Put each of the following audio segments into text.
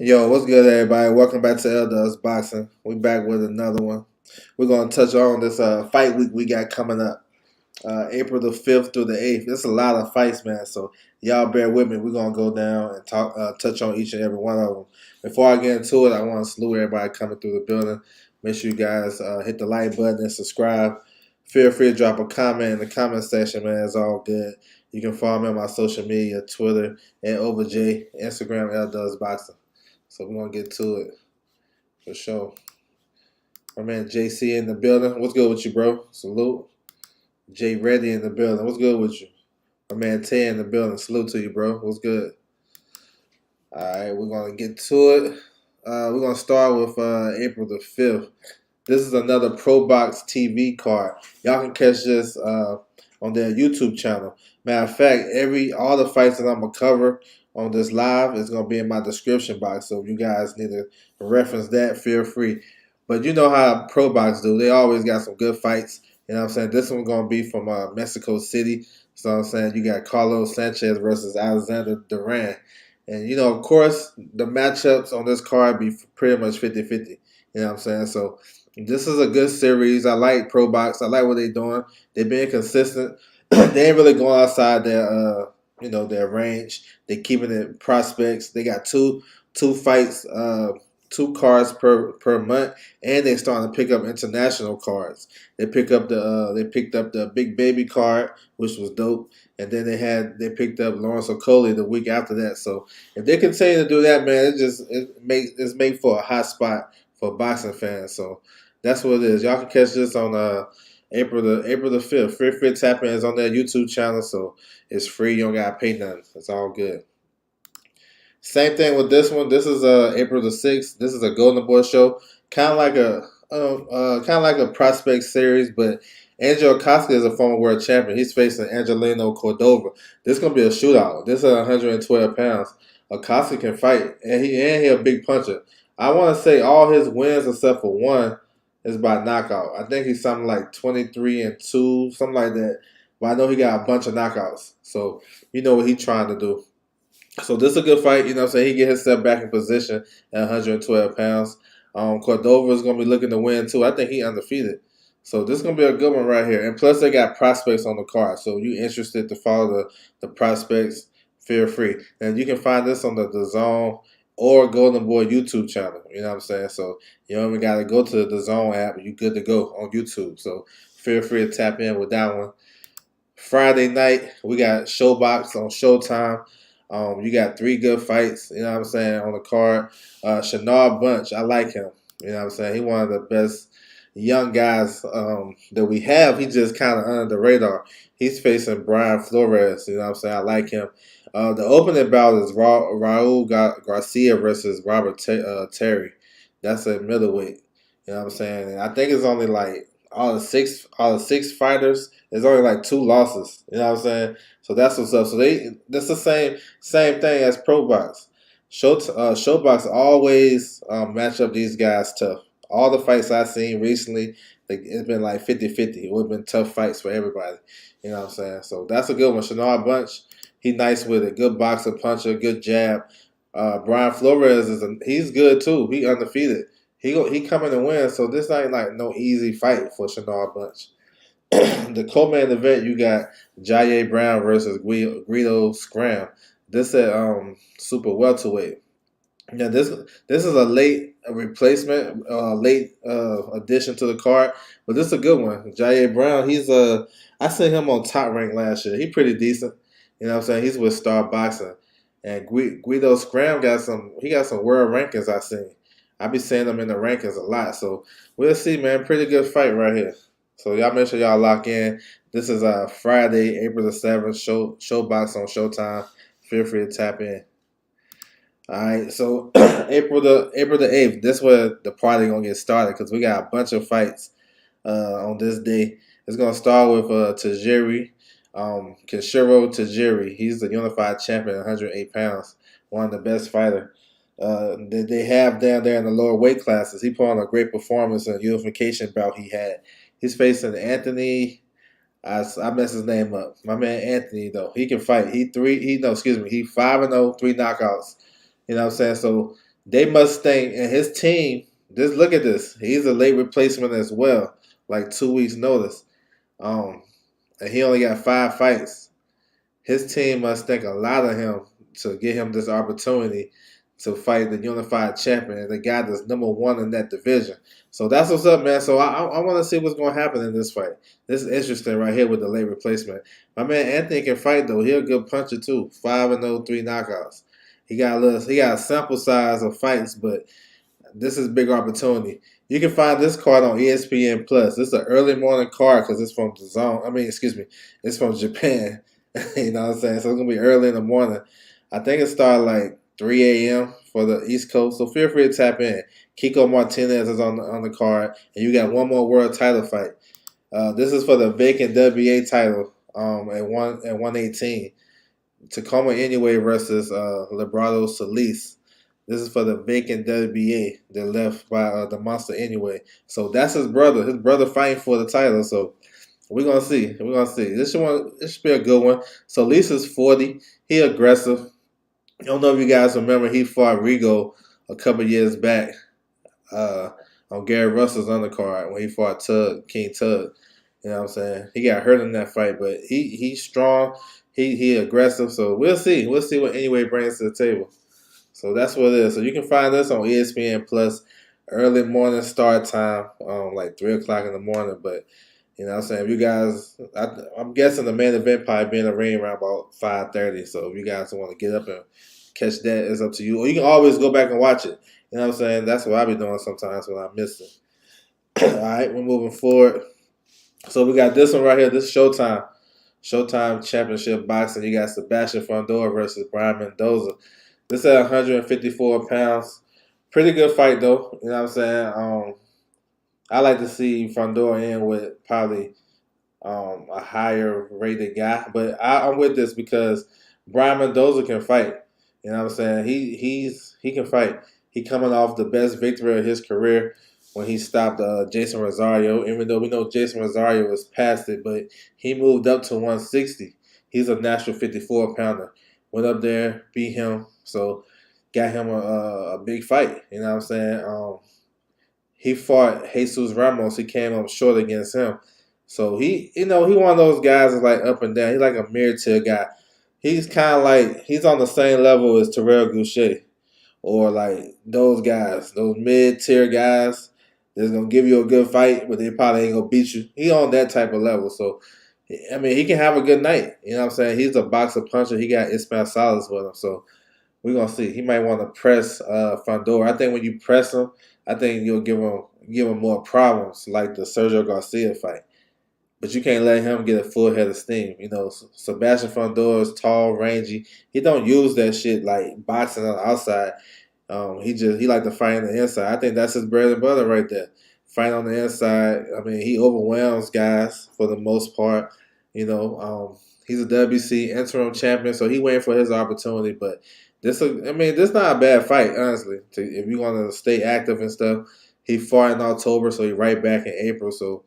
Yo, what's good, everybody? Welcome back to Elders Boxing. We back with another one. We're gonna touch on this fight week we got coming up, April the 5th through the 8th. There's a lot of fights, man. So y'all bear with me. We're gonna go down and touch on each and every one of them. Before I get into it, I want to salute everybody coming through the building. Make sure you guys hit the like button and subscribe. Feel free to drop a comment in the comment section, man. It's all good. You can follow me on my social media, Twitter at OverJ, Instagram Elders Boxing. So we're gonna get to it for sure. My man JC in the building. What's good with you, bro? Salute. Jay Reddy in the building. What's good with you? My man Tay in the building. Salute to you, bro. What's good? Alright, we're gonna get to it. We're gonna start with April the 5th. This is another Probox TV card. Y'all can catch this on their YouTube channel. Matter of fact, all the fights that I'm gonna cover on this live is gonna be in my description box. So if you guys need to reference that, feel free. But you know how Probox do. They always got some good fights. You know what I'm saying? This one's gonna be from Mexico City. So I'm saying you got Carlos Sanchez versus Alexander Duran. And you know, of course, the matchups on this card be pretty much 50-50. You know what I'm saying? So this is a good series. I like Probox. I like what they're doing. They're being consistent. They ain't really going outside their their range. They keeping it prospects. They got two fights, 2 cards per month, and they starting to pick up international cards. They picked up the Big Baby card, which was dope, and then they picked up Lawrence Okolie the week after that. So if they continue to do that, man, it's made for a hot spot for boxing fans. So that's what it is. Y'all can catch this on April the 5th. Free Fit Tapping is on their YouTube channel, so it's free. You don't gotta pay nothing. It's all good. Same thing with this one. This is April the 6th. This is a Golden Boy show, kind of like a prospect series. But Angel Acosta is a former world champion. He's facing Angelino Cordova. This is gonna be a shootout. This is 112 pounds. Acosta can fight, and he a big puncher. I want to say all his wins except for one is by knockout. I think he's something like 23-2, something like that. But I know he got a bunch of knockouts. So you know what he's trying to do. So this is a good fight. You know what I'm saying? He get himself back in position at 112 pounds. Cordova is going to be looking to win, too. I think he undefeated. So this is going to be a good one right here. And plus, they got prospects on the card. So if you're interested to follow the prospects, feel free. And you can find this on the DAZN or Golden Boy YouTube channel. You know what I'm saying? So you don't even got to go to the DAZN app. You're good to go on YouTube. So feel free to tap in with that one. Friday night, we got Showbox on Showtime. You got 3 good fights, you know what I'm saying, on the card. Shanard Bunch, I like him. You know what I'm saying? He's one of the best young guys that we have. He just kind of under the radar. He's facing Brian Flores. You know what I'm saying? I like him. The opening bout is Raul Garcia versus Robert Terry. That's a middleweight. You know what I'm saying? And I think it's only like all the six fighters, there's only like 2 losses. You know what I'm saying? So that's what's up. So that's the same thing as Probox. Showbox always match up these guys tough. All the fights I've seen recently, it's been like 50-50. It would have been tough fights for everybody. You know what I'm saying? So that's a good one. Shanard Bunch, he nice with it. Good boxer, puncher, good jab. Brian Flores he's good too. He undefeated. He coming to win. So this ain't like no easy fight for Shanard Bunch. The co-main event, you got Jaye Brown versus Guido Scram. This at super welterweight. Yeah, this is a late replacement, late addition to the card, but this is a good one. Jaye Brown, I seen him on Top Rank last year. He pretty decent. You know what I'm saying? He's with Star Boxing. And Guido Scram got some world rankings I seen. I be seeing them in the rankings a lot. So we'll see, man. Pretty good fight right here. So y'all make sure y'all lock in. This is Friday, April the 7th, Showbox on Showtime. Feel free to tap in. Alright, so April the 8th, this where the party gonna get started because we got a bunch of fights on this day. It's gonna start with Tajiri, Kenshiro Tajiri. He's the unified champion, 108 pounds, one of the best fighters. They have down there in the lower weight classes. He put on a great performance in a unification bout he had. He's facing Anthony. I messed his name up. My man Anthony, though, he can fight. He 5-0, 3 knockouts. You know what I'm saying? So They must think, and his team. Just look at this. He's a late replacement as well, like 2 weeks notice. Um, and he only got 5 fights. His team must think a lot of him to get him this opportunity to fight the unified champion, the guy that's #1 in that division. So that's what's up, man. So I want to see what's going to happen in this fight. This is interesting right here with the late replacement. My man Anthony can fight though. He a good puncher too. 5-0, 3 knockouts. He got a sample size of fights, but this is a big opportunity. You can find this card on ESPN Plus. This is an early morning card because it's from DAZN. I mean, excuse me, it's from Japan. You know what I'm saying? So it's gonna be early in the morning. I think it started like 3 a.m. for the East Coast. So feel free to tap in. Kiko Martinez is on the card, and you got one more world title fight. This is for the vacant WBA title at 118. Tacoma Inoue versus Librado Solis. This is for the vacant WBA that left by the Monster Inoue. So that's his brother. His brother fighting for the title. So we're gonna see. We're gonna see. This should be a good one. So Lisa's 40. He aggressive. I don't know if you guys remember he fought Rigo a couple years back on Gary Russell's undercard when he fought King Tug. You know what I'm saying? He got hurt in that fight, but he's strong. He aggressive. So we'll see. We'll see what Inoue brings to the table. So that's what it is. So you can find this on ESPN Plus, early morning start time, like 3 o'clock in the morning. But you know what I'm saying? If you guys, I'm guessing the main event probably be in the ring around about 5:30. So if you guys want to get up and catch that, it's up to you. Or you can always go back and watch it. You know what I'm saying? That's what I be doing sometimes when I miss it. All right, we're moving forward. So we got this one right here. This is Showtime. Showtime Championship Boxing. You got Sebastian Fundora versus Brian Mendoza. This at 154 pounds. Pretty good fight, though. You know what I'm saying? I like to see Fundora in with probably a higher rated guy. But I'm with this because Brian Mendoza can fight. You know what I'm saying? He can fight. He coming off the best victory of his career when he stopped Jason Rosario. Even though we know Jason Rosario was past it, but he moved up to 160. He's a natural 54 pounder. Went up there, beat him, so got him a big fight. You know what I'm saying? He fought Jesus Ramos. He came up short against him. So he one of those guys that's like up and down. He's like a mid-tier guy. He's kind of like, he's on the same level as Terrell Goucher or like those guys, those mid-tier guys that's going to give you a good fight, but they probably ain't going to beat you. He on that type of level. So, I mean, he can have a good night. You know what I'm saying? He's a boxer puncher. He got Ismail Salas with him. So, we're going to see. He might want to press Fundora. I think when you press him, I think you'll give him more problems like the Sergio Garcia fight. But you can't let him get a full head of steam. You know, Sebastian Fundora is tall, rangy. He don't use that shit like boxing on the outside. He like to fight on the inside. I think that's his bread and butter right there. Fight on the inside. I mean, he overwhelms guys for the most part. You know, he's a WC interim champion, so he waiting for his opportunity. But this not a bad fight, honestly. If you want to stay active and stuff, he fought in October, so he right back in April. So,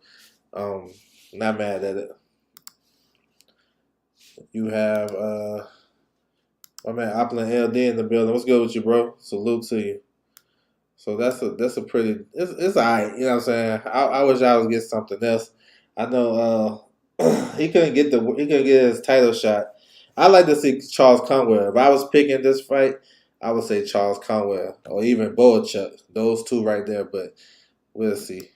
not mad at it. You have my man Upland LD in the building. What's good with you, bro? Salute to you. So that's a pretty it's alright, you know what I'm saying? I wish I would get something else. I know he couldn't get his title shot. I like to see Charles Conwell. If I was picking this fight, I would say Charles Conwell or even Boachuk. Those two right there, but we'll see.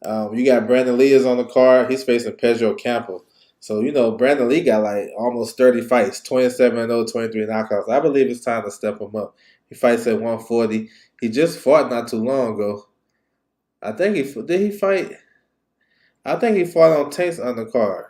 You got Brandon Lee is on the card. He's facing Pedro Campo. So, you know, Brandon Lee got like almost 30 fights, 27-0, 23 knockouts. I believe it's time to step him up. He fights at 140. He just fought not too long ago. I think did he fight? I think he fought on Tank's undercard.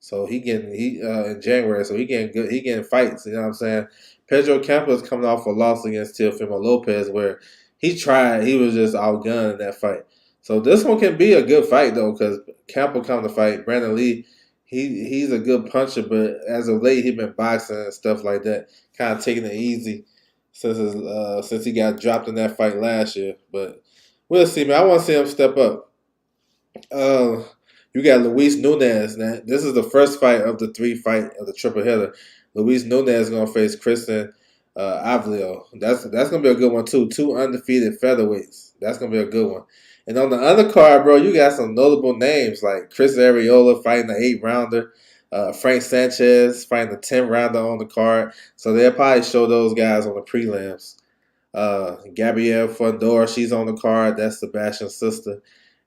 So in January, so he getting fights, you know what I'm saying? Pedro Campo is coming off a loss against Teofimo Lopez where he was just outgunned in that fight. So this one can be a good fight though, because Campo come to fight. Brandon Lee, he's a good puncher, but as of late he's been boxing and stuff like that, kind of taking it easy since he got dropped in that fight last year. But we'll see, man. I want to see him step up. You got Luis Nunes. Now, this is the first fight of the 3 fight of the triple header. Luis Nunes is gonna face Kristen Avlio. That's gonna be a good one too. Two undefeated featherweights. That's gonna be a good one. And on the undercard, bro, you got some notable names like Chris Arreola fighting the 8-rounder, Frank Sanchez fighting the 10-rounder on the card. So they'll probably show those guys on the prelims. Gabrielle Fundora, she's on the card. That's Sebastian's sister.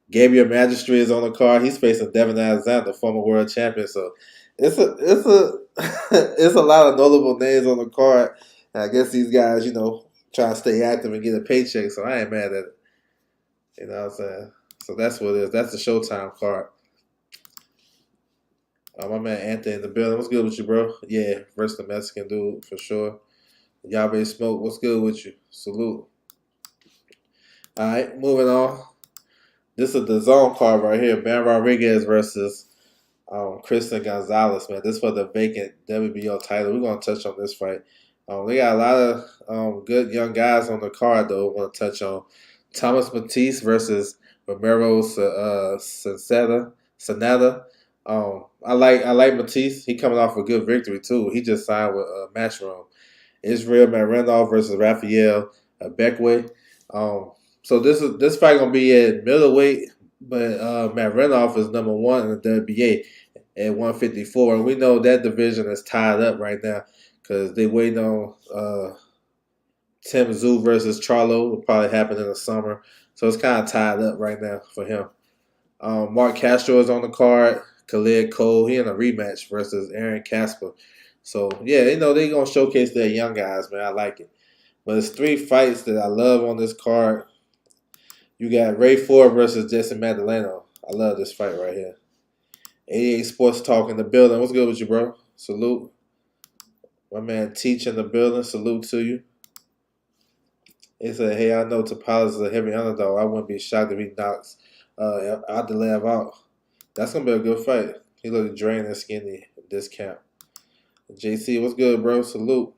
Gabriel Magistri is on the card. He's facing Devin Alexander, former world champion. So it's a it's a lot of notable names on the card. And I guess these guys, try to stay active and get a paycheck. So I ain't mad at it. You know what I'm saying? So that's what it is. That's the Showtime card. My man Anthony in the building. What's good with you, bro? Yeah, versus the Mexican dude for sure. Yabe Smoke, what's good with you? Salute. All right, moving on. This is the DAZN card right here. Ben Rodriguez versus Christian Gonzalez, man. This for the vacant WBO title. We're going to touch on this fight. They got a lot of good young guys on the card, though. I want to touch on Thomas Matisse versus Romero Sanada. I like Matisse. He coming off a good victory, too. He just signed with Matchroom. Israel Marinov versus Rafael Beckway. So this fight gonna be at middleweight, but Marinov is number 1 in the WBA at 154, and we know that division is tied up right now because they waiting on Tim Tszyu versus Charlo. Will probably happen in the summer, so it's kind of tied up right now for him. Mark Castro is on the card. Khalid Cole, he in a rematch versus Aaron Casper. So yeah, they gonna showcase their young guys, man. I like it. But it's 3 fights that I love on this card. You got Ray Ford versus Jesse Madaleno. I love this fight right here. 88 Sports Talk in the building. What's good with you, bro? Salute. My man Teach in the building. Salute to you. He said, hey, I know Tapales is a heavy underdog. I wouldn't be shocked if he knocks Adelav out. That's going to be a good fight. He looked drained and skinny at this camp. JC, what's good, bro? Salute.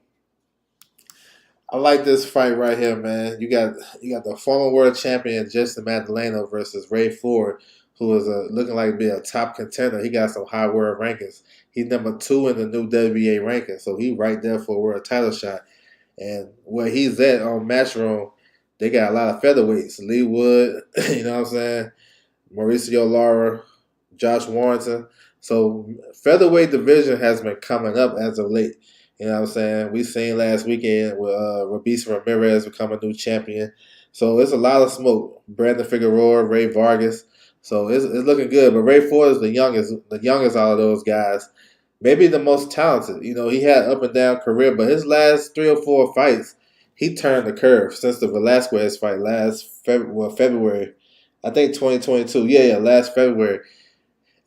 I like this fight right here, man. You got the former world champion Justin Madaleno versus Ray Ford, who is looking like to be a top contender. He got some high world rankings. He's number 2 in the new WBA ranking, so he's right there for a world title shot. And where he's at on Matchroom, they got a lot of featherweights. Lee Wood, you know what I'm saying? Mauricio Lara, Josh Warrington. So featherweight division has been coming up as of late. You know what I'm saying? We seen last weekend with Rabis Ramirez become a new champion. So it's a lot of smoke. Brandon Figueroa, Ray Vargas. So it's looking good. But Ray Ford is the youngest out of those guys. Maybe the most talented. He had up and down career, but his last 3 or 4 fights, he turned the curve since the Velasquez fight last February. I think 2022. Yeah, last February.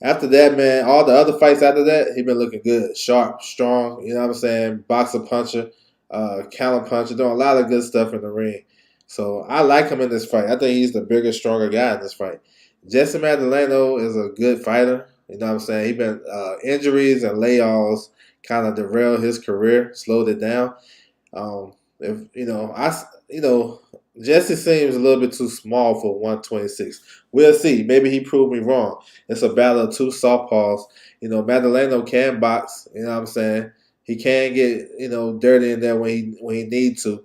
After that, man, all the other fights after that, he been looking good. Sharp, strong, you know what I'm saying? Boxer puncher, counter puncher, doing a lot of good stuff in the ring. So I like him in this fight. I think he's the bigger, stronger guy in this fight. Jesse Madaleno is a good fighter. You know what I'm saying? He been injuries and layoffs kind of derailed his career, slowed it down. Jesse seems a little bit too small for 126. We'll see. Maybe he proved me wrong. It's a battle of 2 southpaws. Madaleno can box. You know what I'm saying? He can get dirty in there when he needs to.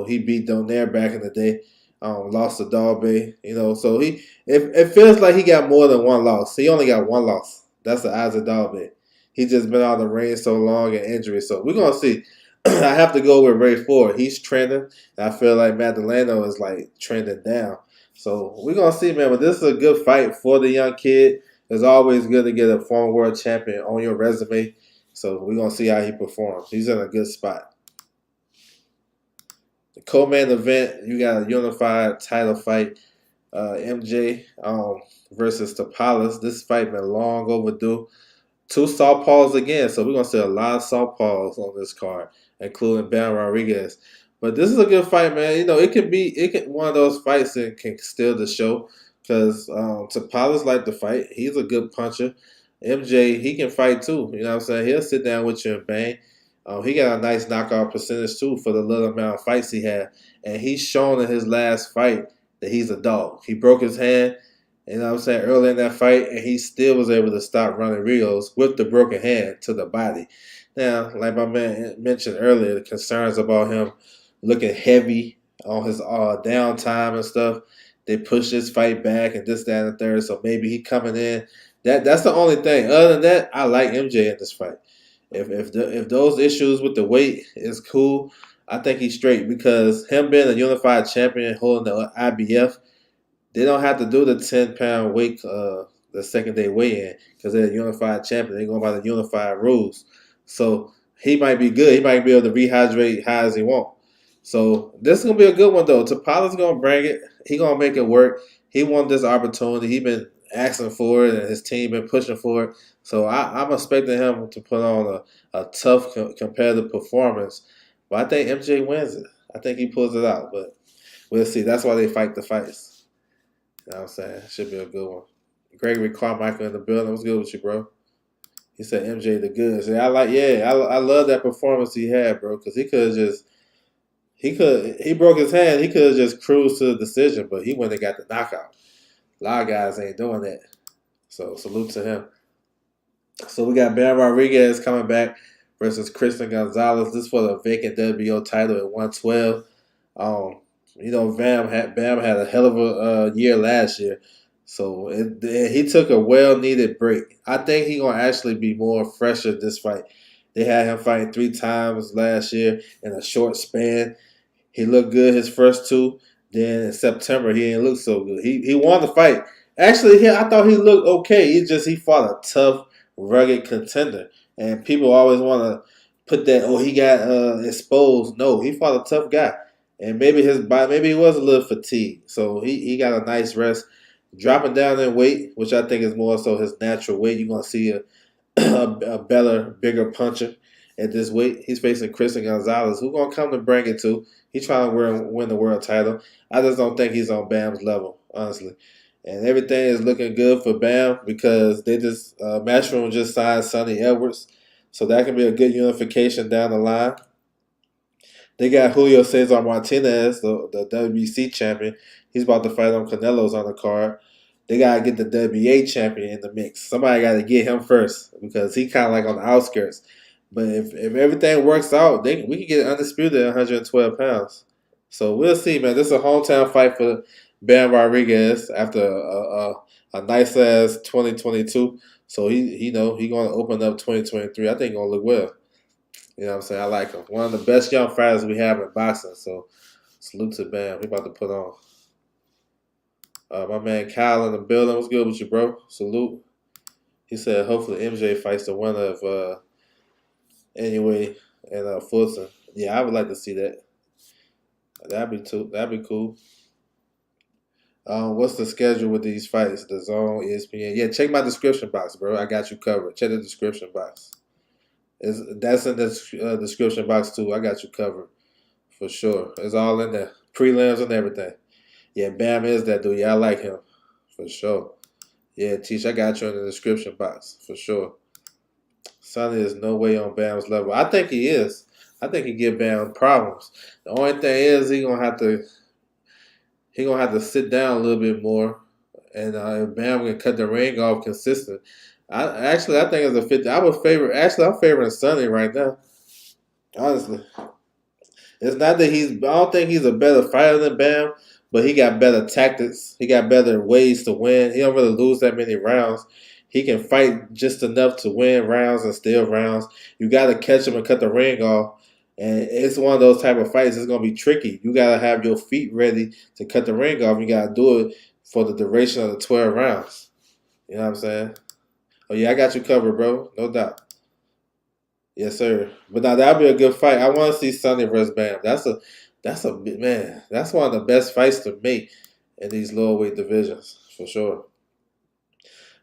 He beat Donaire back in the day. Lost to Dalby. So it feels like he got more than 1 loss. He only got 1 loss. That's the Isaac Dalby. He just been out of the ring so long and injury. So we're gonna see. I have to go with Ray Ford. He's trending. And I feel like Madaleno is like trending down. So we're going to see, man. But this is a good fight for the young kid. It's always good to get a former world champion on your resume. So we're going to see how he performs. He's in a good spot. The co-main event, you got a unified title fight. MJ versus Tapales. This fight been long overdue. 2 southpaws again. So we're going to see a lot of southpaws on this card, including Ben Rodriguez. But this is a good fight, man. It can one of those fights that can steal the show because Tapales like to fight. He's a good puncher. MJ, he can fight too. You know what I'm saying? He'll sit down with you and bang. He got a nice knockout percentage too for the little amount of fights he had. And he's shown in his last fight that he's a dog. He broke his hand You know what I'm saying, early in that fight, and he still was able to stop running Rios with the broken hand to the body. Now, like my man mentioned earlier, the concerns about him looking heavy on his downtime and stuff, they push this fight back and this, that, and the third. So maybe he coming in. That's the only thing. Other than that, I like MJ in this fight. If those issues with the weight is cool, I think he's straight because him being a unified champion holding the IBF, they don't have to do the 10-pound weight, the second day weigh in because they're a unified champion. They're going by the unified rules. So he might be good. He might be able to rehydrate high as he wants. So this is gonna be a good one though. Tapala's gonna bring it. He gonna make it work. He wanted this opportunity. He been asking for it, and his team been pushing for it. So I'm expecting him to put on a tough competitive performance. But I think MJ wins it. I think he pulls it out. But we'll see. That's why they fight the fights. You know what I'm saying? Should be a good one. Gregory Carmichael in the building. What's good with you, bro? He said MJ the goods. Yeah, I love that performance he had, bro. Because he could have just. He broke his hand. He could have just cruised to the decision, but he went and got the knockout. A lot of guys ain't doing that. So salute to him. So we got Bam Rodriguez coming back versus Christian Gonzalez. This for the vacant WBO title at 112. Bam had a hell of a year last year. So he took a well-needed break. I think he's going to actually be more fresher this fight. They had him fighting 3 times last year in a short span. He looked good his first 2. Then in September, he didn't look so good. He won the fight. Actually, I thought he looked okay. He fought a tough, rugged contender. And people always want to put that, he got exposed. No, he fought a tough guy. And maybe he was a little fatigued. So he got a nice rest. Dropping down in weight, which I think is more so his natural weight. You're going to see a better, bigger puncher at this weight. He's facing Christian Gonzalez, who's going to come to bring it to. He's trying to win the world title. I just don't think he's on Bam's level, honestly. And everything is looking good for Bam because they Matchroom just signed Sonny Edwards. So that can be a good unification down the line. They got Julio Cesar Martinez, the WBC champion. He's about to fight on Canelo's on the card. They got to get the WBA champion in the mix. Somebody got to get him first because he kind of like on the outskirts. But if everything works out, we can get undisputed at 112 pounds. So we'll see, man. This is a hometown fight for Bam Rodriguez after a nice-ass 2022. So he going to open up 2023. I think he's going to look well. You know what I'm saying? I like him. One of the best young fighters we have in boxing. So salute to Bam. He about to put on. My man Kyle in the building. What's good with you, bro? Salute. He said hopefully MJ fights the winner of Anyway and Fulton. Yeah, I would like to see that. That'd be cool. What's the schedule with these fights? The Zone, ESPN. Yeah, check my description box, bro. I got you covered. Check the description box. That's in the description box too. I got you covered for sure. It's all in there. Prelims and everything. Yeah, Bam is that dude. Yeah, I like him for sure. Yeah, Teach, I got you in the description box for sure. Sonny is no way on Bam's level. I think he is. I think he give Bam problems. The only thing is he gonna have to sit down a little bit more, and if Bam can cut the ring off consistent. I think it's a 50. I'm favoring Sonny right now. Honestly, it's not that I don't think he's a better fighter than Bam, but he got better tactics. He got better ways to win. He don't really lose that many rounds. He can fight just enough to win rounds and steal rounds. You got to catch him and cut the ring off. And it's one of those type of fights. It's going to be tricky. You got to have your feet ready to cut the ring off. You got to do it for the duration of the 12 rounds. You know what I'm saying? Oh, yeah, I got you covered, bro. No doubt. Yes, sir. But now that'll be a good fight. I want to see Sonny versus Bam. That's one of the best fights to make in these lower weight divisions, for sure.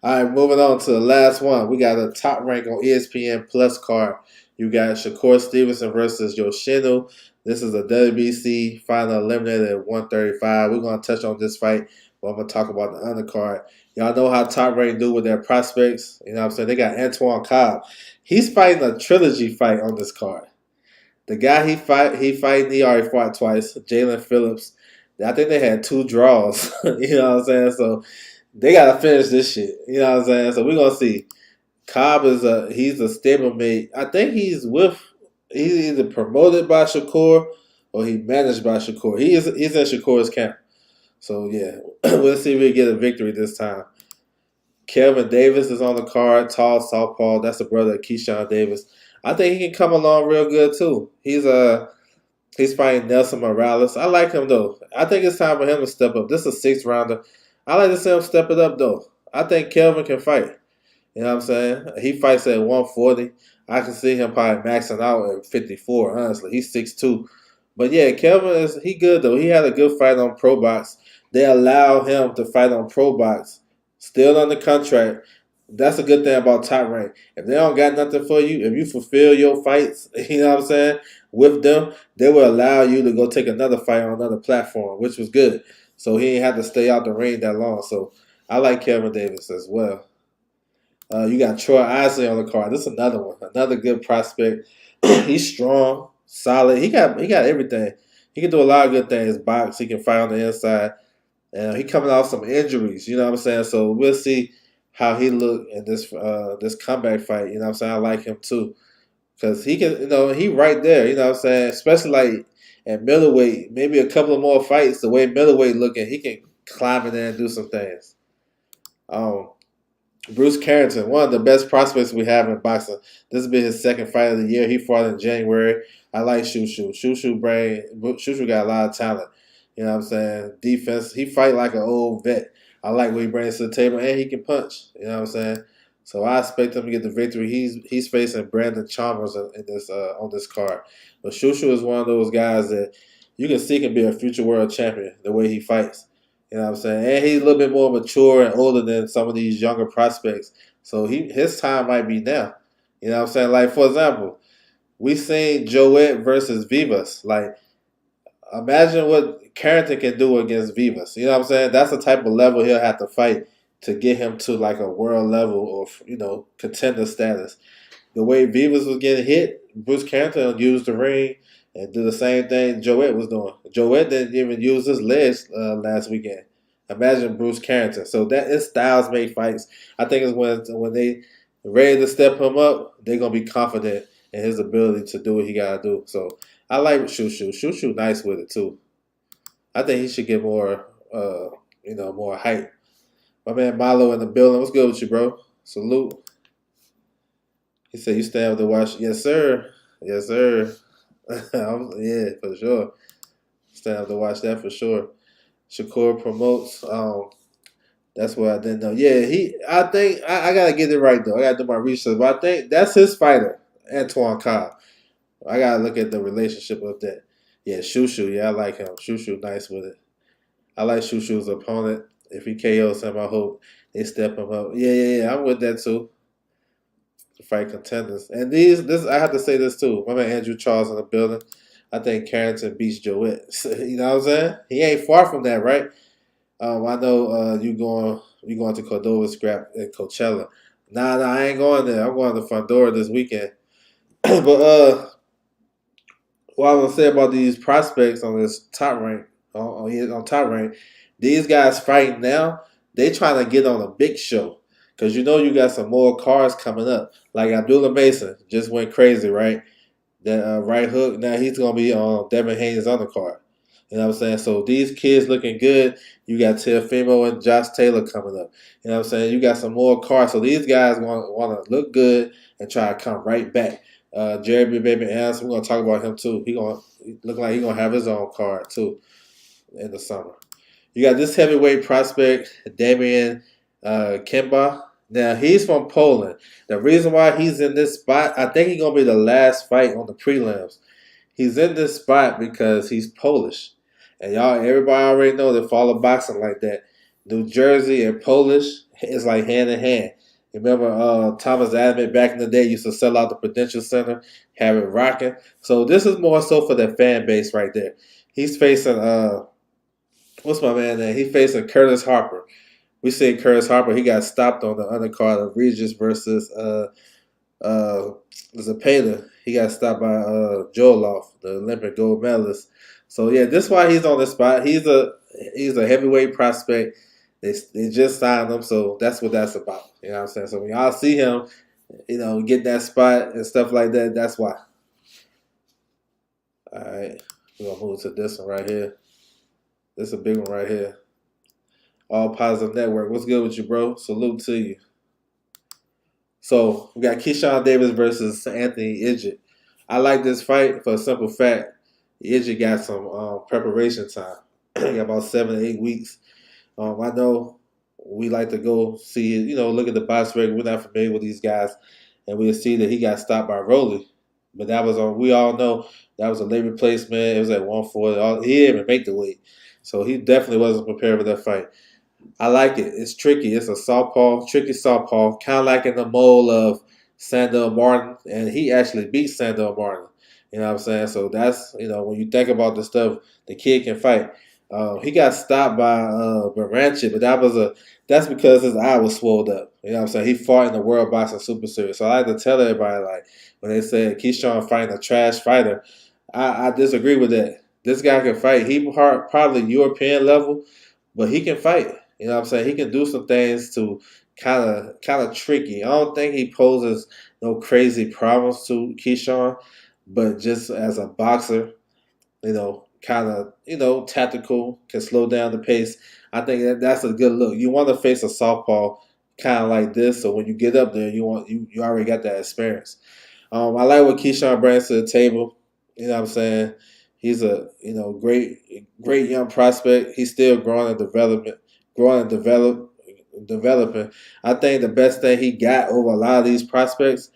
All right, moving on to the last one. We got a top rank on ESPN Plus card. You got Shakur Stevenson versus Yoshino. This is a WBC final eliminated at 135. We're going to touch on this fight, but I'm going to talk about the undercard. Y'all know how Top Rank do with their prospects. You know what I'm saying? They got Antoine Cobb. He's fighting a trilogy fight on this card. The guy he already fought twice, Jalen Phillips. I think they had 2 draws. You know what I'm saying? So They gotta finish this shit. You know what I'm saying? So we're gonna see. Cobb he's a stablemate. I think he's either promoted by Shakur or he managed by Shakur. He's in Shakur's camp. So yeah, we'll see if we get a victory this time. Kelvin Davis is on the card, tall southpaw. That's the brother of Keyshawn Davis. I think he can come along real good too. He's fighting Nelson Morales. I like him though. I think it's time for him to step up. This is a 6th rounder. I like to see him step it up though. I think Kelvin can fight. You know what I'm saying? He fights at 140. I can see him probably maxing out at 54, honestly. He's 6'2". But yeah, Kelvin he good though. He had a good fight on Probox. They allow him to fight on Probox. Still under contract. That's a good thing about Top Rank. If they don't got nothing for you, if you fulfill your fights, you know what I'm saying, with them, they will allow you to go take another fight on another platform, which was good. So he ain't have to stay out the ring that long. So I like Kevin Davis as well. You got Troy Isley on the card. This is another one, another good prospect. He's strong, solid. He got everything. He can do a lot of good things. Box. He can fight on the inside. And he coming off some injuries. You know what I'm saying? So we'll see how he look in this comeback fight. You know what I'm saying? I like him too because he can. He right there. You know what I'm saying? Especially like at middleweight, maybe a couple of more fights. The way middleweight looking, he can climb in there and do some things. Bruce Carrington, one of the best prospects we have in boxing. This will be his 2nd fight of the year. He fought in January. I like Shushu. Shushu got a lot of talent. You know what I'm saying? Defense. He fight like an old vet. I like what he brings to the table, and he can punch. You know what I'm saying? So I expect him to get the victory. He's facing Brandon Chalmers in this on this card. But Shushu is one of those guys that you can see can be a future world champion the way he fights. You know what I'm saying? And he's a little bit more mature and older than some of these younger prospects. So his time might be now. You know what I'm saying? Like, for example, we seen Joet versus Vivas. Like, imagine what Carrington can do against Vivas. You know what I'm saying? That's the type of level he'll have to fight to get him to, like, a world level or, contender status. The way Vivas was getting hit, Bruce Carrington used the ring and do the same thing Joet was doing. Joet didn't even use his legs last weekend. Imagine Bruce Carrington. So that is styles make fights. I think it's when they ready to step him up, they're gonna be confident in his ability to do what he gotta do. So I like Shushu. Shushu nice with it too. I think he should get more more hype. My man Milo in the building. What's good with you, bro? Salute. He said you stand up to watch. Yes, sir. Yes, sir. Yeah, for sure. Stand up to watch that for sure. Shakur promotes. That's what I didn't know. Yeah, I think I gotta get it right though. I gotta do my research, but I think that's his fighter, Antoine Cobb. I gotta look at the relationship of that. Yeah, Shushu. Yeah, I like him. Shushu, nice with it. I like Shushu's opponent. If he KOs him, I hope they step him up. Yeah. I'm with that too. To fight contenders. And I have to say this too. My man Andrew Charles in the building. I think Carrington beats Joet. You know what I'm saying? He ain't far from that, right? I know you going to Cordova Scrap at Coachella. Nah, I ain't going there. I'm going to Fundora this weekend. But what I was gonna say about these prospects on this top rank, on top rank, these guys fighting now, they trying to get on a big show. Because you got some more cars coming up. Like Abdullah Mason just went crazy, right? That right hook, now he's going to be on Devin Haney's undercard. You know what I'm saying? So these kids looking good. You got Teofimo and Josh Taylor coming up. You know what I'm saying? You got some more cars. So these guys want to look good and try to come right back. Jeremy Baby Anderson, we're going to talk about him too. He look like he's going to have his own card too in the summer. You got this heavyweight prospect, Damian Kimba. Now, he's from Poland. The reason why he's in this spot, I think he's going to be the last fight on the prelims. He's in this spot because he's Polish. And everybody already know that follow boxing like that. New Jersey and Polish is like hand in hand. Remember Thomas Adamant back in the day used to sell out the Prudential Center, have it rocking. So this is more so for the fan base right there. He's facing, what's my man name? He's facing Curtis Harper. We see Curtis Harper. He got stopped on the undercard of Regis versus Zapata. He got stopped by Joloff, the Olympic gold medalist. So yeah, this is why he's on the spot. He's a heavyweight prospect. They just signed him, so that's what that's about. You know what I'm saying? So when y'all see him, get that spot and stuff like that, that's why. All right, we're gonna move to this one right here. This is a big one right here. All Positive Network. What's good with you, bro? Salute to you. So we got Keyshawn Davis versus Anthony Idjit. I like this fight for a simple fact. Idjit got some preparation time. Got about 7 to 8 weeks. I know we like to go see, look at the box record. We're not familiar with these guys, and we'll see that he got stopped by Rolly. But that was on. We all know that was a late replacement. It was at 140. He didn't even make the weight, so he definitely wasn't prepared for that fight. I like it. It's tricky. It's a southpaw, tricky southpaw, kind of like in the mold of Sandor Martin, and he actually beat Sandor Martin. You know what I'm saying? So that's, when you think about the stuff the kid can fight. He got stopped by Baranchik, but that's because his eye was swelled up. You know what I'm saying? He fought in the World Boxing Super Series. So I like to tell everybody, like, when they say Keyshawn fighting a trash fighter, I disagree with that. This guy can fight. He probably European level, but he can fight. You know what I'm saying? He can do some things to kind of tricky. I don't think he poses no crazy problems to Keyshawn, but just as a boxer, kind of, tactical, can slow down the pace. I think that's a good look. You want to face a southpaw kind of like this, so when you get up there, you already got that experience. I like what Keyshawn brings to the table. You know what I'm saying? He's a great young prospect. He's still developing. I think the best thing he got over a lot of these prospects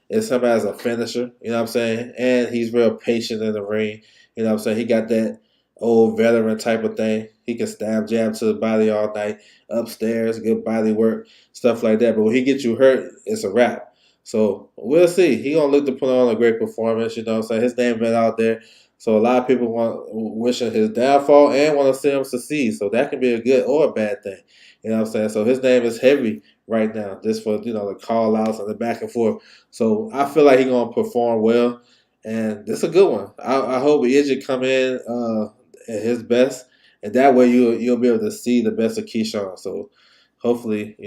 is him as a finisher. You know what I'm saying? And he's real patient in the ring. You know what I'm saying? He got that old veteran type of thing. He can stab jab to the body all night, upstairs, good body work, stuff like that. But when he gets you hurt, it's a wrap. So we'll see. He gonna look to put on a great performance. You know what I'm saying? His name been out there. So a lot of people wishing his downfall and want to see him succeed. So that can be a good or a bad thing. You know what I'm saying? So his name is heavy right now, just for the call outs and the back and forth. So I feel like he's gonna perform well, and this is a good one. I hope Idjit come in at his best, and that way you'll be able to see the best of Keyshawn. So hopefully,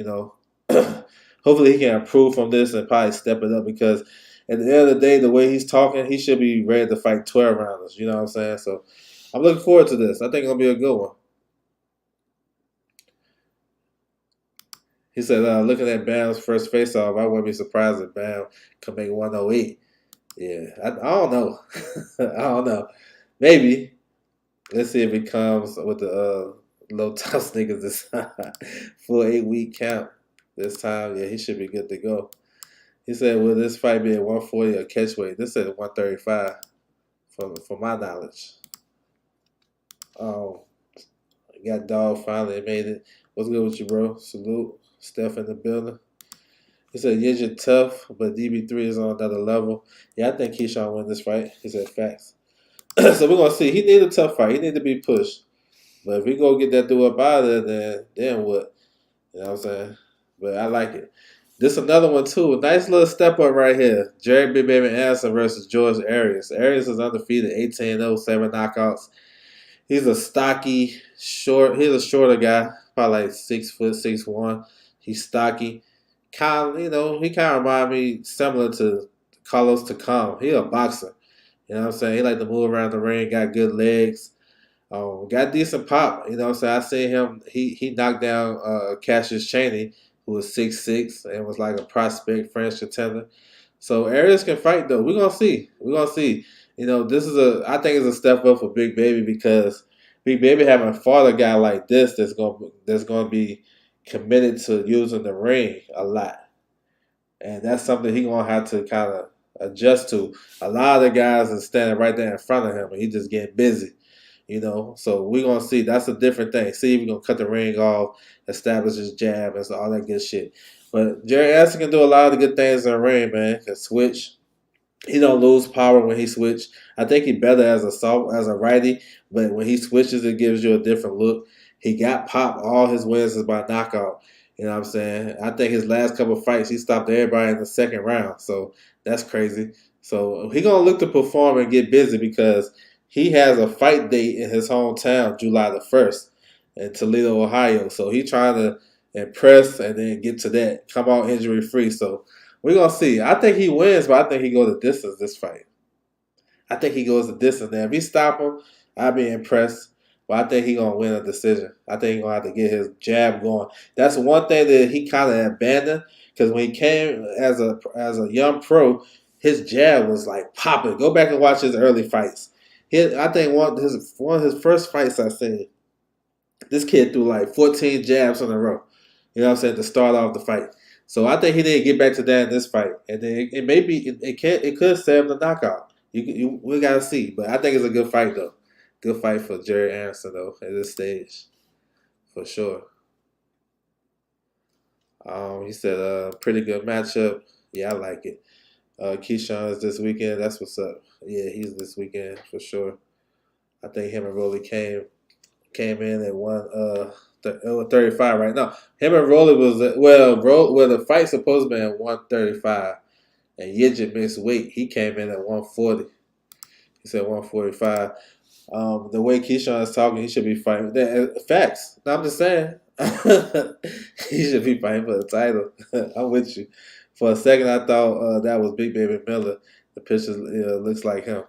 hopefully he can improve from this and probably step it up, because at the end of the day, the way he's talking, he should be ready to fight 12 rounders. You know what I'm saying? So I'm looking forward to this. I think it's gonna be a good one. He said, looking at Bam's first face-off, I wouldn't be surprised if Bam could make 108. Yeah, I don't know. I don't know. Maybe. Let's see if he comes with the low top sneakers this time. Full 8-week camp this time. Yeah, he should be good to go. He said, will this fight be at 140 or catchweight? This is at 135, for my knowledge. Got Dog finally made it. What's good with you, bro? Salute. Steph in the building. He said, yeah, you're tough, but DB3 is on another level. Yeah, I think Keyshawn win this fight. He said facts. So we're going to see. He need a tough fight. He need to be pushed. But if we go get that dude up out of there, then what? You know what I'm saying? But I like it. This another one, too. A nice little step up right here. Jerry Big Baby Anderson versus George Arias. Arias is undefeated, 18-0, 7 knockouts. He's a stocky, short. He's a shorter guy, probably like 6 foot, 6'1". He's stocky. He kind of remind me similar to Carlos Takam. He a boxer. You know what I'm saying? He like to move around the ring, got good legs. Got decent pop. You know what I'm saying? I seen him. He knocked down Cassius Chaney, who was 6'6" and was like a prospect French contender. So Arias can fight though. We're gonna see. This is I think it's a step up for Big Baby, because Big Baby having fought a guy like this that's gonna be committed to using the ring a lot, and that's something he's gonna have to kind of adjust to. A lot of the guys are standing right there in front of him, and he just getting busy. So we're gonna see. That's a different thing. See if we're gonna cut the ring off, establish his jab, and all that good shit. But Jerry Anderson can do a lot of the good things in the ring, man. Can switch. He don't lose power when he switch. I think he better as a righty, but when he switches, it gives you a different look. He got pop. All his wins is by knockout. You know what I'm saying? I think his last couple of fights, he stopped everybody in the second round. So that's crazy. So he gonna look to perform and get busy, because he has a fight date in his hometown, July the 1st. in Toledo, Ohio. So he trying to impress and then get to that, come out injury free. So we're gonna see. I think he wins, but I think he goes the distance this fight. I think he goes the distance now. If he stop him, I'd be impressed. But I think he gonna win a decision. I think he gonna have to get his jab going. That's one thing that he kind of abandoned because when he came as a young pro, his jab was like popping. Go back and watch his early fights. I think one of his first fights I seen, this kid threw like 14 jabs in a row. You know what I'm saying, to start off the fight. So I think he didn't get back to that in this fight, and then it could set him the knockout. We gotta see, but I think it's a good fight though. Good fight for Jerry Anderson though at this stage, for sure. He said pretty good matchup. Yeah, I like it. Keyshawn is this weekend. That's what's up. Yeah, he's this weekend for sure. I think him and Rolly came in at 135 right now. Him and Rolly was the fight supposed to be at 135, and Yidget missed weight. He came in at 140. He said 145. The way Keyshawn is talking, he should be fighting. Facts. No, I'm just saying. He should be fighting for the title. I'm with you. For a second, I thought that was Big Baby Miller. The picture looks like him.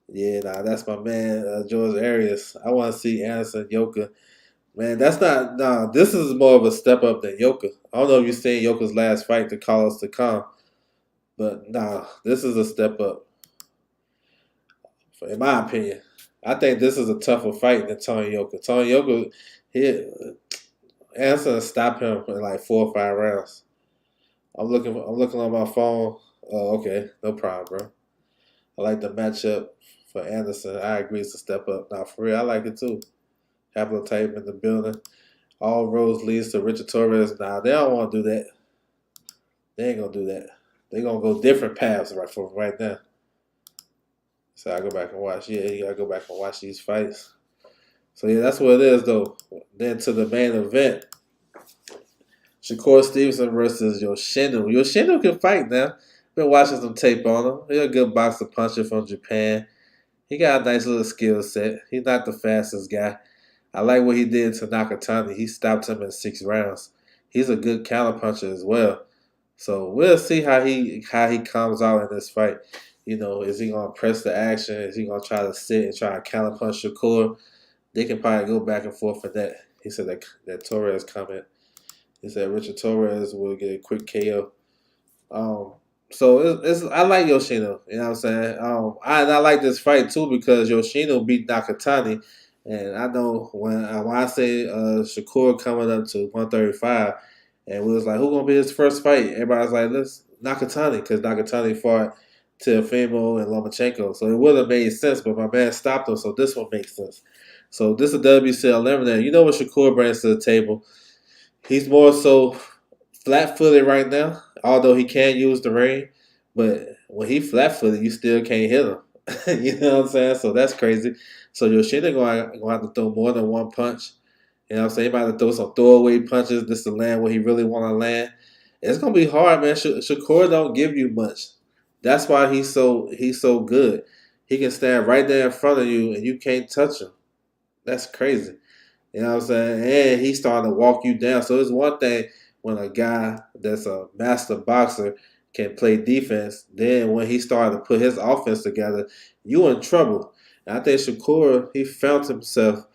Yeah, nah, that's my man, George Arias. I want to see Anderson Yoka. Man, that's not. Nah, this is more of a step up than Yoka. I don't know if you've seen Yoka's last fight, The Call to Come, but nah, this is a step up. In my opinion, I think this is a tougher fight than Tony Yoka. Tony Yoka, Anderson stopped him in like 4 or 5 rounds. I'm looking on my phone. Oh, okay, no problem, bro. I like the matchup for Anderson. I agree it's a step up. Now, for real, I like it too. Haplotype in the building. All roads leads to Richard Torres. Nah, they don't want to do that. They ain't gonna do that. They gonna go different paths right now. So I go back and watch. Yeah, you gotta go back and watch these fights. So yeah, that's what it is though. Then to the main event. Shakur Stevenson versus Yoshino. Yoshino can fight now. Been watching some tape on him. He's a good boxer puncher from Japan. He got a nice little skill set. He's not the fastest guy. I like what he did to Nakatani. He stopped him in 6 rounds. He's a good counter puncher as well. So we'll see how he comes out in this fight. You know, is he gonna press the action? Is he gonna try to sit and try to counter punch Shakur? They can probably go back and forth for that. He said that Torres comment. He said Richard Torres will get a quick KO. So I like Yoshino. You know what I'm saying? I like this fight too because Yoshino beat Nakatani, and I know when I say Shakur coming up to 135, and we was like, who gonna be his first fight? Everybody's like, let's Nakatani because Nakatani fought Teofimo and Lomachenko, so it would have made sense, but my man stopped him, so this one makes sense. So this is a WBC eliminator. You know what Shakur brings to the table? He's more so flat-footed right now, although he can use the ring. But when he flat-footed, you still can't hit him. You know what I'm saying? So that's crazy. So Yoshino going to have to throw more than one punch. You know what I'm saying? He might have to throw some throwaway punches just to land where he really want to land. It's going to be hard, man. Shakur don't give you much. That's why he's so good. He can stand right there in front of you, and you can't touch him. That's crazy. You know what I'm saying? And he's starting to walk you down. So it's one thing when a guy that's a master boxer can play defense. Then when he started to put his offense together, you in trouble. And I think Shakur, he found himself,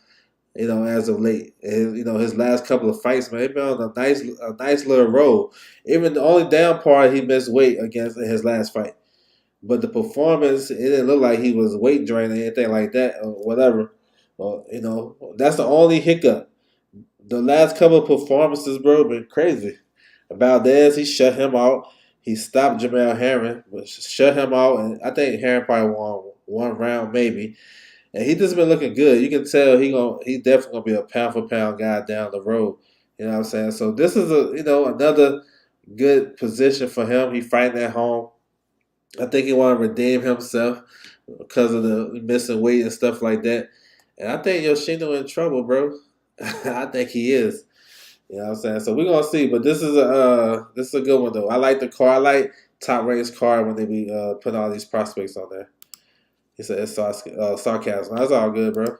you know, as of late. And, you know, his last couple of fights, man, he been on a nice little roll. Even the only down part, he missed weight against in his last fight. But the performance, it didn't look like he was weight draining or anything like that or whatever. Well, you know, that's the only hiccup. The last couple of performances, bro, been crazy. Valdez, he shut him out. He stopped Jamel Herring, but shut him out. And I think Herring probably won 1 round maybe. And he just been looking good. You can tell he definitely gonna be a pound for pound guy down the road. You know what I'm saying? So this is another good position for him. He fighting at home. I think he want to redeem himself because of the missing weight and stuff like that. And I think Yoshino in trouble, bro. I think he is. You know what I'm saying? So we're gonna see. But this is a good one though. I like the card. I like top race card when they be putting all these prospects on there. He said it's sarcasm. That's all good, bro.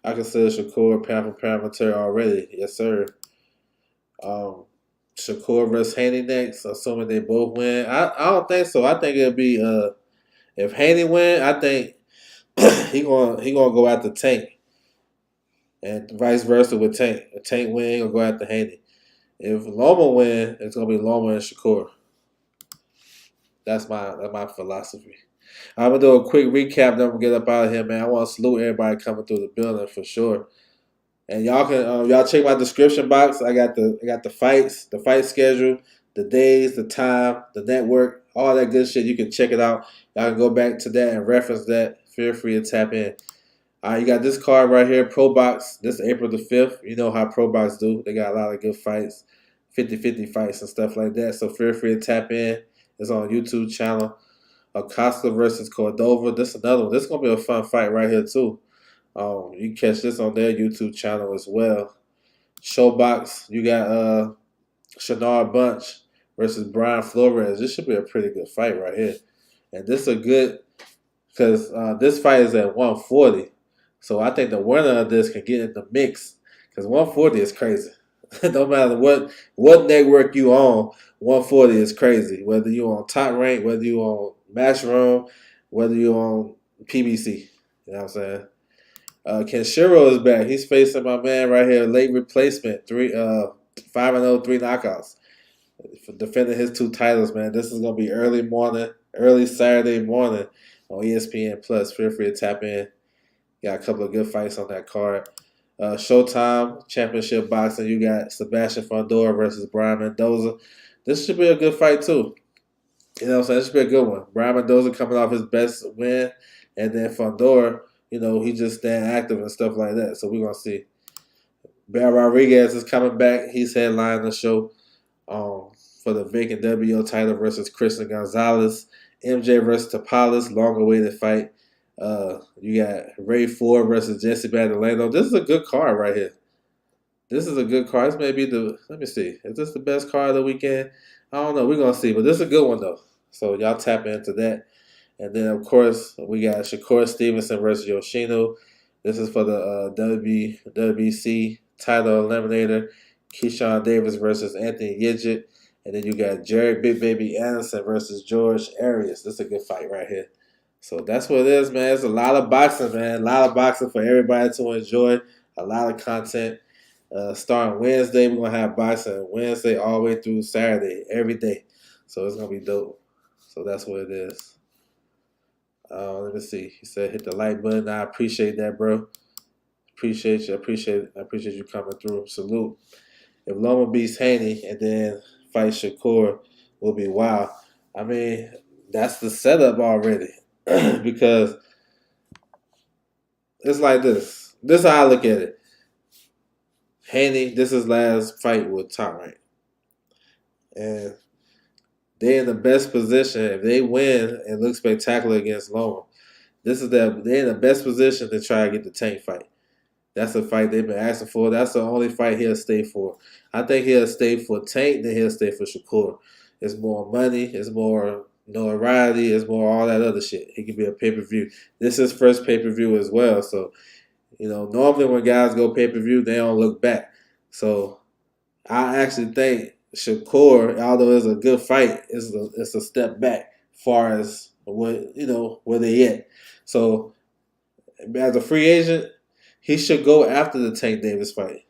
I consider Shakur pound for pound material already. Yes, sir. Shakur versus Haney next, assuming they both win. I don't think so. I think it'll be if Haney win, I think he gonna go after Tank, and vice versa with Tank. If Tank win, he gonna go after Haney. If Loma win, it's gonna be Loma and Shakur. That's my philosophy. I'm gonna do a quick recap. Then we'll get up out of here, man. I want to salute everybody coming through the building for sure. And y'all can y'all check my description box. I got the fights, the fight schedule, the days, the time, the network, all that good shit. You can check it out. Y'all can go back to that and reference that. Feel free to tap in. All right, you got this card right here, Probox. This April the 5th. You know how Probox do. They got a lot of good fights, 50-50 fights and stuff like that. So feel free to tap in. It's on YouTube channel. Acosta versus Cordova. This is another one. This is going to be a fun fight right here, too. You can catch this on their YouTube channel as well. Showbox, you got Shanard Bunch versus Brian Flores. This should be a pretty good fight right here. And this is a good, because this fight is at 140. So I think the winner of this can get in the mix, because 140 is crazy. No matter what network you on, 140 is crazy. Whether you on Top Rank, whether you on Matchroom, whether you on PBC. You know what I'm saying? Kenshiro is back. He's facing my man right here, late replacement, 5-0, 3 knockouts, for defending his 2 titles, man. This is gonna be early Saturday morning on ESPN Plus. Feel free to tap in. Got a couple of good fights on that card. Showtime Championship Boxing. You got Sebastian Fundora versus Brian Mendoza. This should be a good fight too. You know what I'm saying? This should be a good one. Brian Mendoza coming off his best win, and then Fundora, he just staying active and stuff like that. So we're going to see. Bear Rodriguez is coming back. He's headlining the show for the vacant WO title versus Christian Gonzalez. MJ versus Tapalis, long-awaited fight. You got Ray Ford versus Jesse Badaleno. This is a good card right here. This is a good card. This may be let me see. Is this the best card of the weekend? I don't know. We're going to see. But this is a good one, though. So y'all tap into that. And then, of course, we got Shakur Stevenson versus Yoshino. This is for the WBC title eliminator. Keyshawn Davis versus Anthony Yidget. And then you got Jared Big Baby Anderson versus George Arias. This is a good fight right here. So that's what it is, man. It's a lot of boxing, man. A lot of boxing for everybody to enjoy. A lot of content. Starting Wednesday, we're going to have boxing Wednesday all the way through Saturday, every day. So it's going to be dope. So that's what it is. Let me see. He said, hit the like button. I appreciate that, bro. Appreciate you. I appreciate you coming through. Salute. If Loma beats Haney and then fight Shakur, will be wild. I mean, that's the setup already. Because it's like this. This is how I look at it. Haney, this is last fight with Top Rank. And they're in the best position. If they win and look spectacular against Loma, they're in the best position to try to get the Tank fight. That's a fight they've been asking for. That's the only fight he'll stay for. I think he'll stay for Tank, then he'll stay for Shakur. It's more money. It's more notoriety. It's more all that other shit. He can be a pay-per-view. This is his first pay-per-view as well. So, normally when guys go pay-per-view, they don't look back. So, I actually think Shakur, although it's a good fight, it's a step back as far as where they at. So, as a free agent, he should go after the Tank Davis fight.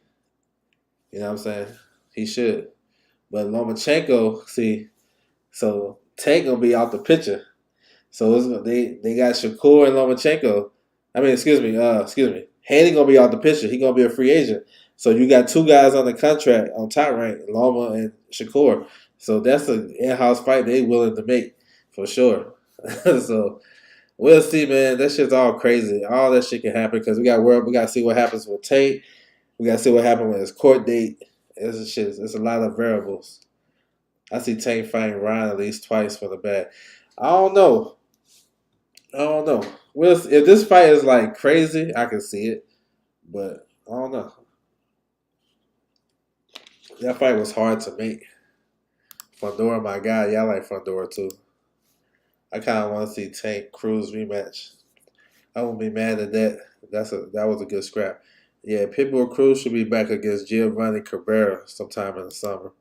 You know what I'm saying? He should. But Lomachenko, so Tank gonna be out the picture. So they got Shakur and Lomachenko. I mean, excuse me. Haney gonna be out the picture. He gonna be a free agent. So you got 2 guys on the contract on Top Rank, Loma and Shakur. So that's an in-house fight they willing to make for sure. So we'll see, man. That shit's all crazy. All that shit can happen because we got to see what happens with Tate. We got to see what happens with his court date. It's a lot of variables. I see Tate fighting Ryan at least twice for the bad. I don't know. If this fight is like crazy, I can see it. But I don't know. That fight was hard to make. Fundora, my guy. Y'all like Fundora too. I kind of want to see Tank Cruz rematch. I won't be mad at that. That was a good scrap. Yeah, Pitbull Cruz should be back against Giovanni Cabrera sometime in the summer.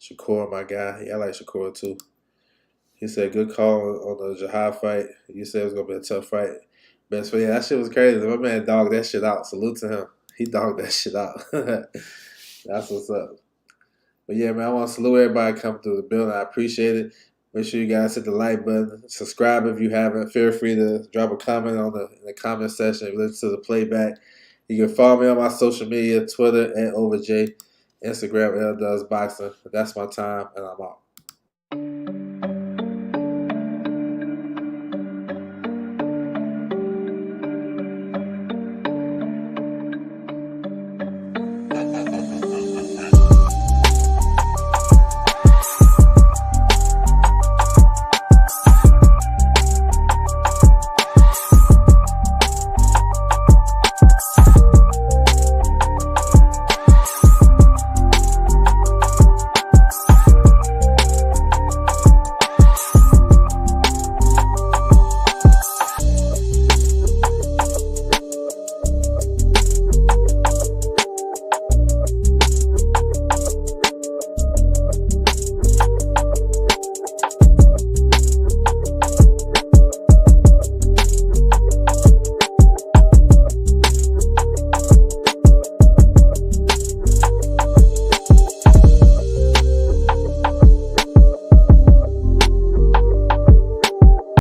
Shakur, my guy. Yeah, I like Shakur too. He said good call on the Jahad fight. You said it was gonna be a tough fight. Best friend, yeah, that shit was crazy. My man dogged that shit out. Salute to him. He dogged that shit out. That's what's up. But yeah, man, I want to salute everybody coming through the building. I appreciate it. Make sure you guys hit the like button. Subscribe if you haven't. Feel free to drop a comment in the comment section if you listen to the playback. You can follow me on my social media, Twitter @OverJ, Instagram @LDoesBoxing. That's my time, and I'm out.